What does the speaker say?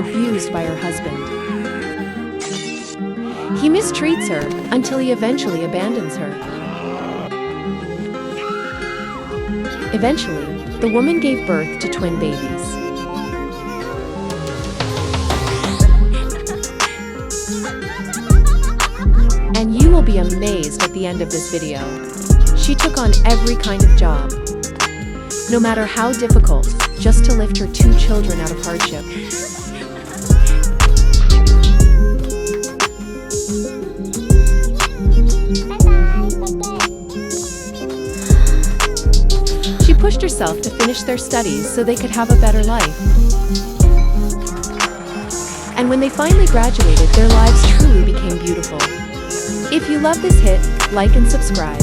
abused by her husband. He mistreats her until he eventually abandons her. Eventually, the woman gave birth to twin babies. And you will be amazed at the end of this video. She took on every kind of job, no matter how difficult, just to lift her 2 children out of hardship. She pushed herself to finish their studies so they could have a better life. And when they finally graduated, their lives truly became beautiful. If you love this hit, like and subscribe.